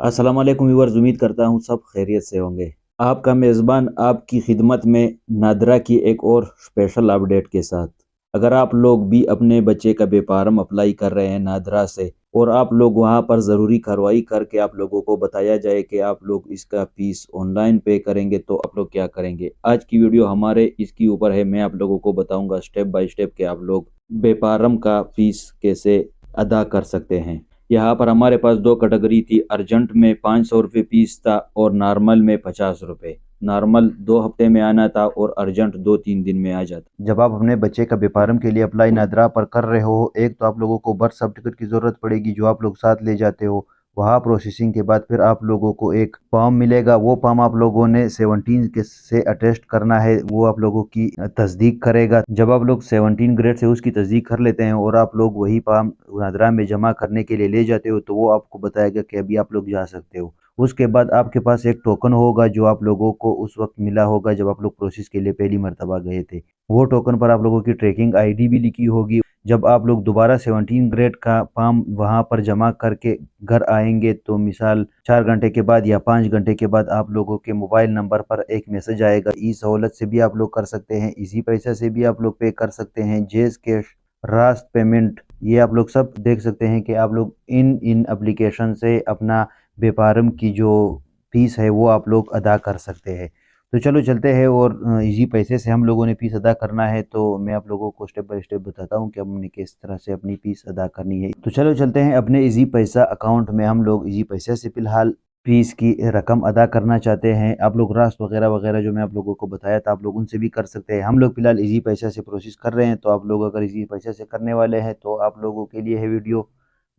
अस्सलाम वालेकुम व्यूअर्स, उम्मीद करता हूँ सब खैरियत से होंगे। आपका मेज़बान आपकी खिदमत में नादरा की एक और स्पेशल अपडेट के साथ। अगर आप लोग भी अपने बच्चे का बेपारम अप्लाई कर रहे हैं नादरा से और आप लोग वहाँ पर ज़रूरी कार्रवाई करके आप लोगों को बताया जाए कि आप लोग इसका फ़ीस ऑनलाइन पे करेंगे तो आप लोग क्या करेंगे। आज की वीडियो हमारे इसके ऊपर है। मैं आप लोगों को बताऊँगा स्टेप बाय स्टेप कि आप लोग बेपारम का फ़ीस कैसे अदा कर सकते हैं। यहाँ पर हमारे पास दो कैटेगरी थी। अर्जेंट में 500 रुपये फीस था और नॉर्मल में 50 रुपये। नॉर्मल 2 हफ्ते में आना था और अर्जेंट 2-3 दिन में आ जाता। जब आप अपने बच्चे का बेपारम के लिए अप्लाई नादरा पर कर रहे हो, एक तो आप लोगों को बर्थ सर्टिफिकेट की ज़रूरत पड़ेगी जो आप लोग साथ ले जाते हो। वहाँ प्रोसेसिंग के बाद फिर आप लोगों को एक फॉर्म मिलेगा। वो फॉर्म आप लोगों ने 17 के से अटेस्ट करना है। वो आप लोगों की तस्दीक करेगा। जब आप लोग 17 ग्रेड से उसकी तस्दीक कर लेते हैं और आप लोग वही फॉर्म नादरा में जमा करने के लिए ले जाते हो तो वो आपको बताएगा कि अभी आप लोग जा सकते हो। उसके बाद आपके पास एक टोकन होगा जो आप लोगों को उस वक्त मिला होगा जब आप लोग प्रोसेस के लिए पहली मर्तबा गए थे। वो टोकन पर आप लोगों की ट्रैकिंग आईडी भी लिखी होगी। जब आप लोग दोबारा 17 ग्रेड का फॉर्म वहाँ पर जमा करके घर आएंगे तो मिसाल 4 घंटे के बाद या 5 घंटे के बाद आप लोगों के मोबाइल नंबर पर एक मैसेज आएगा। ई सहूलत से भी आप लोग कर सकते हैं, इजी पैसा से भी आप लोग पे कर सकते हैं, जेज कैश, रास्त पेमेंट, ये आप लोग सब देख सकते हैं कि आप लोग इन एप्लीकेशन से अपना बेपारम की जो फीस है वो आप लोग अदा कर सकते हैं। तो चलो चलते हैं और इजी पैसे से हम लोगों ने फीस अदा करना है तो मैं आप लोगों को स्टेप बाय स्टेप बताता हूँ कि हमने किस तरह से अपनी फीस अदा करनी है। तो चलो चलते हैं अपने इजी पैसा अकाउंट में। हम लोग इजी पैसे से फ़िलहाल फीस की रकम अदा करना चाहते हैं। आप लोग रास्त वगैरह वगैरह जो मैं आप लोगों को बताया था आप लोग उनसे भी कर सकते हैं। हम लोग फ़िलहाल इजी पैसा से प्रोसेस कर रहे हैं तो आप लोग अगर इजी पैसा से करने वाले हैं तो आप लोगों के लिए है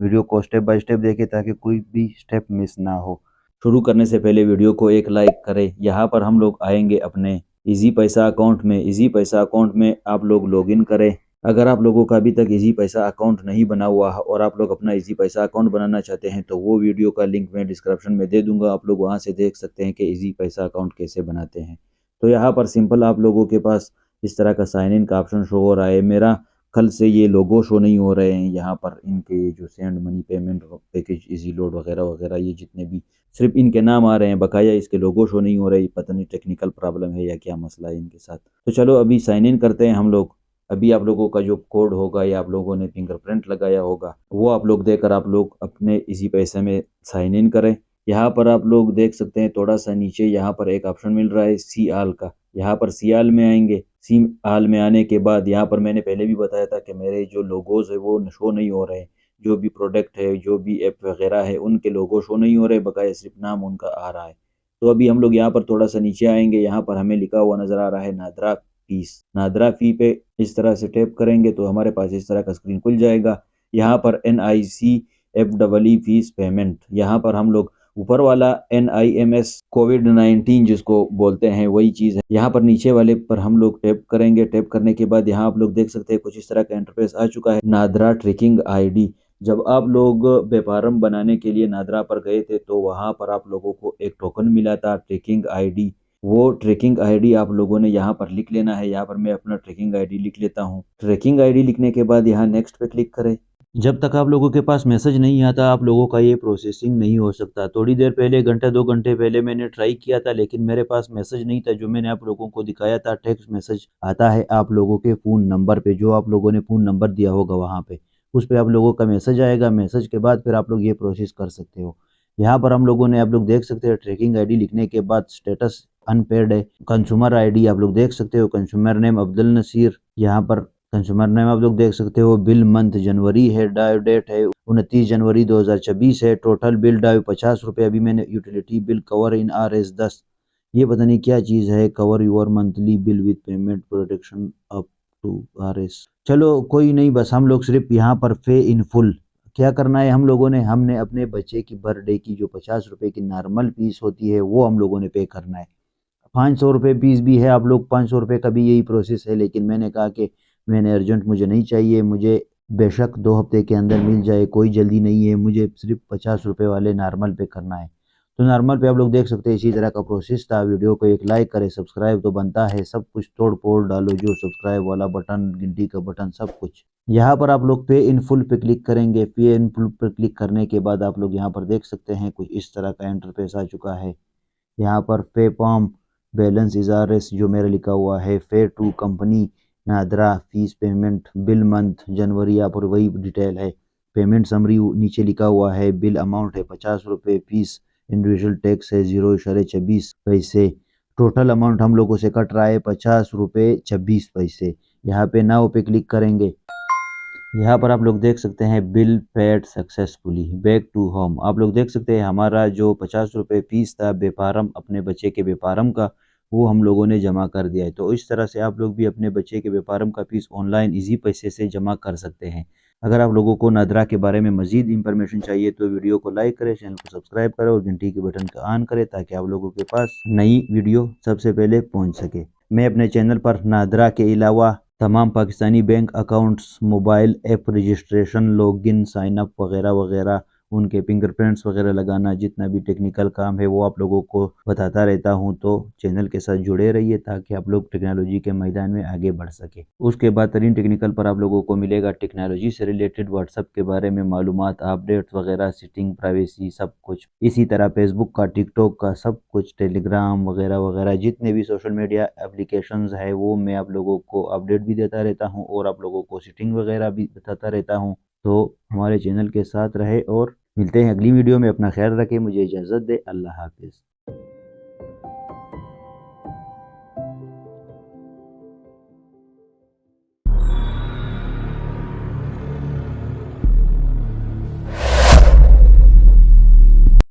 वीडियो को स्टेप बाय स्टेप देखें ताकि कोई भी स्टेप मिस ना हो। शुरू करने से पहले वीडियो को एक लाइक करें। यहाँ पर हम लोग आएंगे अपने इजी पैसा अकाउंट में। इजी पैसा अकाउंट में आप लोग लॉगिन करें। अगर आप लोगों का अभी तक इजी पैसा अकाउंट नहीं बना हुआ है और आप लोग अपना इजी पैसा अकाउंट बनाना चाहते हैं तो वो वीडियो का लिंक मैं डिस्क्रिप्शन में दे दूंगा। आप लोग वहां से देख सकते हैं कि इजी पैसा अकाउंट कैसे बनाते हैं। तो यहाँ पर सिंपल आप लोगों के पास इस तरह का साइन इन का ऑप्शन शो हो रहा है। मेरा कल से ये लोगो शो नहीं हो रहे हैं यहाँ पर। इनके जो send money payment package easy load वगैरह वगैरह ये जितने भी सिर्फ इनके नाम आ रहे हैं, बकाया इसके लोगो शो नहीं हो रहे। पता नहीं टेक्निकल प्रॉब्लम है या क्या मसला है इनके साथ। तो चलो अभी साइन इन करते हैं हम लोग। अभी आप लोगों का जो कोड होगा या आप लोगों ने फिंगरप्रिंट लगाया होगा वो आप लोग देकर आप लोग अपने इसी पैसे में साइन इन करें। यहाँ पर आप लोग देख सकते हैं थोड़ा सा नीचे यहाँ पर एक ऑप्शन मिल रहा है सी आल का। यहाँ पर सी आल में आएंगे। सी आल में आने के बाद यहाँ पर मैंने पहले भी बताया था कि मेरे जो लोगोज है वो शो नहीं हो रहे हैं। जो भी प्रोडक्ट है, जो भी ऐप वगैरह है, उनके लोगो शो नहीं हो रहे, बकाया सिर्फ नाम उनका आ रहा है। तो अभी हम लोग यहाँ पर थोड़ा सा नीचे आएंगे। यहाँ पर हमें लिखा हुआ नजर आ रहा है नादरा फीस। नादरा फी पे इस तरह से टैप करेंगे तो हमारे पास इस तरह का स्क्रीन खुल जाएगा। यहाँ पर NICFEE फीस पेमेंट, यहाँ पर हम लोग ऊपर वाला NIMS कोविड-19 जिसको बोलते हैं वही चीज़ है। यहाँ पर नीचे वाले पर हम लोग टैप करेंगे। टैप करने के बाद यहाँ आप लोग देख सकते हैं कुछ इस तरह का इंटरफेस आ चुका है। NADRA tracking ID. जब आप लोग बेपारम बनाने के लिए नादरा पर गए थे तो वहाँ पर आप लोगों को एक टोकन मिला था ट्रैकिंग आईडी। वो ट्रैकिंग आईडी आप लोगों ने यहाँ पर लिख लेना है। यहाँ पर मैं अपना ट्रैकिंग आईडी लिख लेता हूँ। ट्रैकिंग आईडी लिखने के बाद यहाँ नेक्स्ट पे क्लिक करें। जब तक आप लोगों के पास मैसेज नहीं आता आप लोगों का ये प्रोसेसिंग नहीं हो सकता। थोड़ी देर पहले, घंटा 2 घंटे पहले मैंने ट्राई किया था लेकिन मेरे पास मैसेज नहीं था। जो मैंने आप लोगों को दिखाया था टेक्स्ट मैसेज आता है आप लोगों के फ़ोन नंबर पे, जो आप लोगों ने फ़ोन नंबर दिया होगा वहाँ पे, उस पर आप लोगों का मैसेज आएगा। मैसेज के बाद फिर आप लोग ये प्रोसेस कर सकते हो। यहाँ पर हम लोगों ने, आप लोग देख सकते हैं ट्रैकिंग आईडी लिखने के बाद स्टेटस अनपेड है। कंज्यूमर आईडी आप लोग देख सकते हो। Consumer name Abdul Nasir. यहाँ पर कंज्यूमर नेम आप लोग देख सकते हो। बिल मंथ जनवरी है। ड्राइव डेट है 29 जनवरी 2024 है। टोटल बिल ड्राइव 50 रुपये। अभी मैंने utility bill cover in RS10, ये पता नहीं क्या चीज़ है। Cover your monthly bill with payment protection up to RS। चलो कोई नहीं, बस हम लोग सिर्फ यहाँ पर पे इन फुल क्या करना है हम लोगों ने, हमने अपने बच्चे की बर्थडे की जो 50 रुपये की नॉर्मल फीस होती है वो हम लोगों ने पे करना है। 500 रुपये फीस भी है। आप लोग 500 रुपये का भी यही प्रोसेस है लेकिन मैंने कहा कि मैंने अर्जेंट मुझे नहीं चाहिए, मुझे बेशक 2 हफ्ते के अंदर मिल जाए, कोई जल्दी नहीं है, मुझे सिर्फ 50 रुपये वाले नॉर्मल पे करना है। तो नॉर्मल पे आप लोग देख सकते हैं इसी तरह का प्रोसेस था। वीडियो को एक लाइक करें, सब्सक्राइब तो बनता है, सब कुछ तोड़ फोड़ डालो, जो सब्सक्राइब वाला बटन, घंटी का बटन, सब कुछ। यहाँ पर आप लोग पे इन फुल पे क्लिक करेंगे। पे इन फुल पर क्लिक करने के बाद आप लोग यहाँ पर देख सकते हैं कुछ इस तरह का इंटरफेस आ चुका है। यहाँ पर पे पॉम बैलेंस इजारस जो मेरा लिखा हुआ है, fare to company, NADRA, fees payment, bill month जनवरी, यहाँ पर वही डिटेल है। पेमेंट समरी नीचे लिखा हुआ है, बिल अमाउंट है 50 रुपये, फीस इंडिविजुअल टैक्स है 0.26 पैसे। टोटल अमाउंट हम लोगों से कट रहा है 50 रुपये 26 पैसे। यहाँ पे नाउ पे क्लिक करेंगे। यहाँ पर आप लोग देख सकते हैं bill paid successfully, back to home. आप लोग देख सकते हैं हमारा जो 50 रुपये फीस था बेपारम, अपने बच्चे के बेपारम का, वो हम लोगों ने जमा कर दिया है। तो इस तरह से आप लोग भी अपने बच्चे के बेपारम का फीस ऑनलाइन इजी पैसे से जमा कर सकते हैं। अगर आप लोगों को नादरा के बारे में मजीद इंफॉर्मेशन चाहिए तो वीडियो को लाइक करें, चैनल को सब्सक्राइब करें और घंटी के बटन को ऑन करें ताकि आप लोगों के पास नई वीडियो सबसे पहले पहुंच सके। मैं अपने चैनल पर नादरा के अलावा तमाम Pakistani bank accounts, mobile app registration, login, sign up वगैरह वगैरह, उनके फिंगरप्रिंट्स वगैरह लगाना, जितना भी टेक्निकल काम है वो आप लोगों को बताता रहता हूं। तो चैनल के साथ जुड़े रहिए ताकि आप लोग टेक्नोलॉजी के मैदान में आगे बढ़ सके। उसके बाद तरीन टेक्निकल पर आप लोगों को मिलेगा टेक्नोलॉजी से रिलेटेड व्हाट्सअप के बारे में मालूमात, अपडेट्स वगैरह, सेटिंग, प्राइवेसी, सब कुछ। इसी तरह फेसबुक का, टिकटॉक का, सब कुछ, टेलीग्राम वगैरह वगैरह, जितने भी सोशल मीडिया एप्लीकेशंस है वो मैं आप लोगों को अपडेट भी देता रहता हूँ और आप लोगों को सेटिंग वगैरह भी बताता रहता हूँ। तो हमारे चैनल के साथ रहे और मिलते हैं अगली वीडियो में। अपना ख्याल रखें, मुझे इजाज़त दे, अल्लाह हाफिज़।